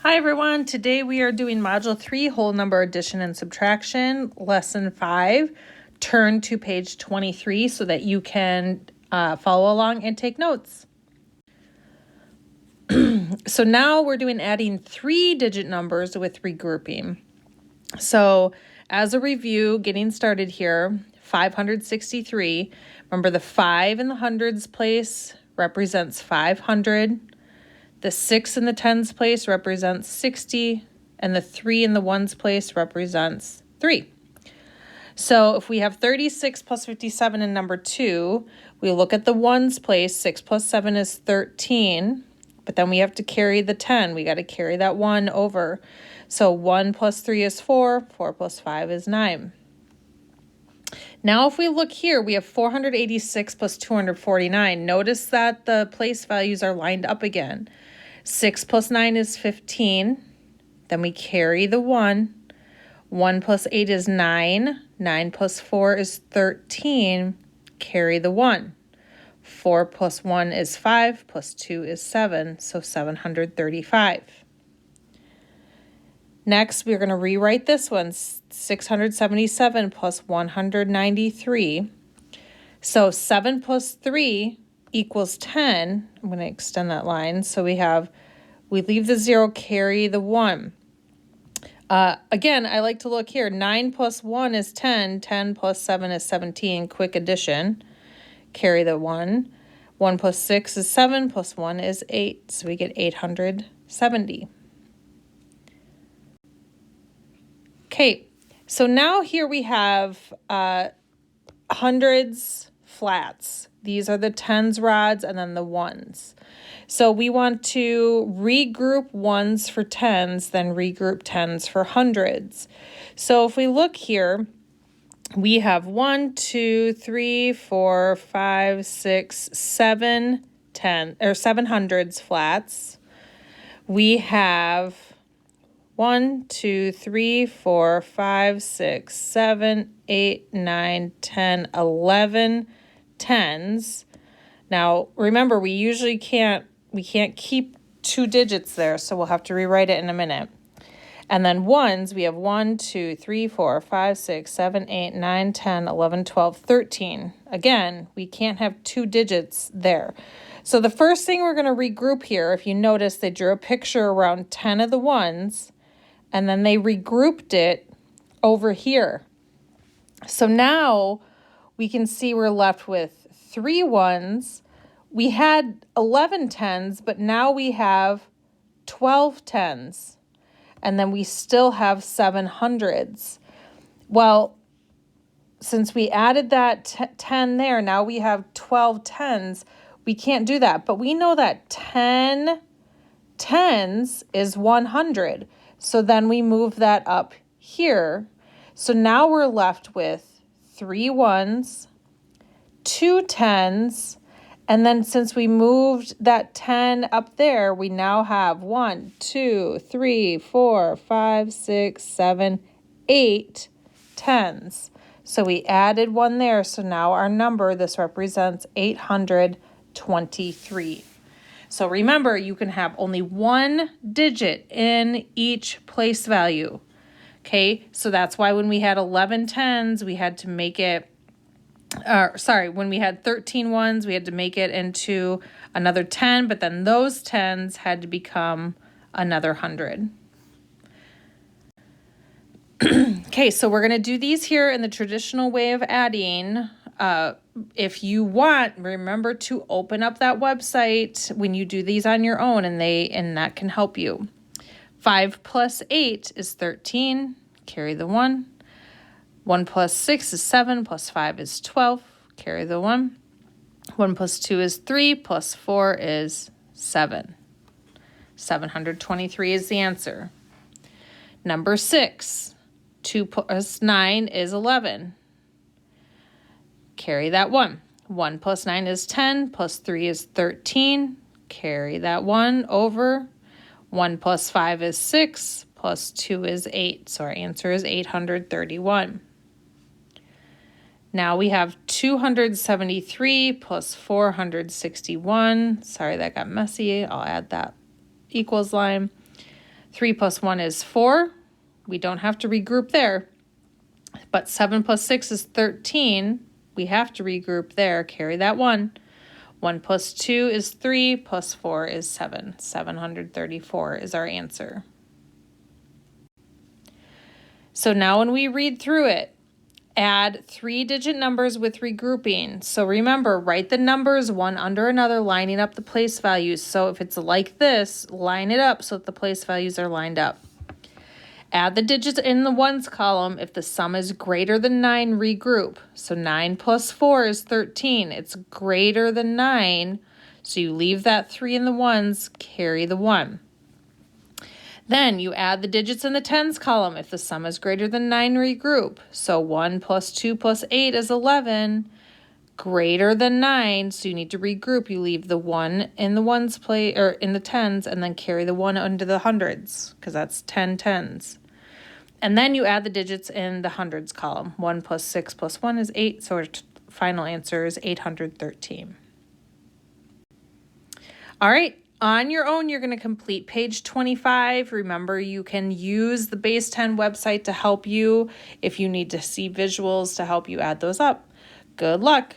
Hi everyone, today we are doing Module 3, Whole Number Addition and Subtraction, Lesson 5. Turn to page 23 so that you can follow along and take notes. So now we're doing adding 3-digit numbers with regrouping. So as a review, getting started here, 563. Remember the 5 in the hundreds place represents 500. The 6 in the tens place represents 60, and the 3 in the ones place represents 3. So if we have 36 plus 57 in number 2, we look at the ones place. 6 plus 7 is 13, but then we have to carry the 10. We got to carry that 1 over. So 1 plus 3 is 4, 4 plus 5 is 9. Now if we look here, we have 486 plus 249. Notice that the place values are lined up again. 6 plus 9 is 15. Then we carry the 1. 1 plus 8 is 9. 9 plus 4 is 13. Carry the 1. 4 plus 1 is 5, plus 2 is 7, so 735. Next, we're going to rewrite this one, 677 plus 193. So 7 plus 3 equals 10. I'm going to extend that line. So we leave the 0, carry the 1. Again, I like to look here. 9 plus 1 is 10. 10 plus 7 is 17. Quick addition. Carry the 1. 1 plus 6 is 7. Plus 1 is 8. So we get 870. Okay, so now here we have hundreds flats. These are the tens rods and then the ones. So we want to regroup ones for tens, then regroup tens for hundreds. So if we look here, we have 1, 2, 3, 4, 5, 6, 7 hundreds flats. We have 1, 2, 3, 4, 5, 6, 7, 8, 9, 10, 11 tens. Now, remember, we can't keep 2 digits there, so we'll have to rewrite it in a minute. And then ones, we have 1, 2, 3, 4, 5, 6, 7, 8, 9, 10, 11, 12, 13. Again, we can't have 2 digits there. So the first thing we're going to regroup here, if you notice, they drew a picture around 10 of the ones, and then they regrouped it over here. So now we can see we're left with 3 ones. We had 11 tens, but now we have 12 tens. And then we still have 7 hundreds. Well, since we added that 10 there, now we have 12 tens. We can't do that, but we know that 10 tens is 100. So then we move that up here. So now we're left with 3 ones, 2 tens, and then since we moved that 10 up there, we now have 1, 2, 3, 4, 5, 6, 7, 8 tens. So we added 1 there. So now our number, this represents 823. So remember, you can have only 1 digit in each place value. Okay, so that's why when we had 11 tens, we had to make it, when we had 13 ones, we had to make it into another 10, but then those tens had to become another 100. Okay, so we're going to do these here in the traditional way of adding. If you want, remember to open up that website when you do these on your own, and that can help you. 5 plus 8 is 13. Carry the 1. 1 plus 6 is 7. Plus 5 is 12. Carry the 1. 1 plus 2 is 3. Plus 4 is 7. 723 is the answer. Number 6. 2 plus 9 is 11. Carry that 1. 1 plus 9 is 10. Plus 3 is 13. Carry that 1 over. 1 plus 5 is 6. Plus 2 is 8. So our answer is 831. Now we have 273 plus 461. Sorry, that got messy. I'll add that equals line. 3 plus 1 is 4. We don't have to regroup there. But 7 plus 6 is 13. We have to regroup there. Carry that 1. 1 plus 2 is 3, plus 4 is 7. 734 is our answer. So now when we read through it, add 3-digit numbers with regrouping. So remember, write the numbers one under another, lining up the place values. So if it's like this, line it up so that the place values are lined up. Add the digits in the ones column. If the sum is greater than 9, regroup. So 9 plus 4 is 13. It's greater than 9. So you leave that 3 in the ones, carry the 1. Then you add the digits in the tens column. If the sum is greater than 9, regroup. So 1 plus 2 plus 8 is 11. Greater than 9, so you need to regroup. You leave the 1 in the ones place or in the tens, and then carry the 1 under the hundreds, because that's 10 tens. And then you add the digits in the hundreds column. 1 plus 6 plus 1 is 8, so our final answer is 813. All right, on your own, you're going to complete page 25. Remember, you can use the Base 10 website to help you if you need to see visuals to help you add those up. Good luck.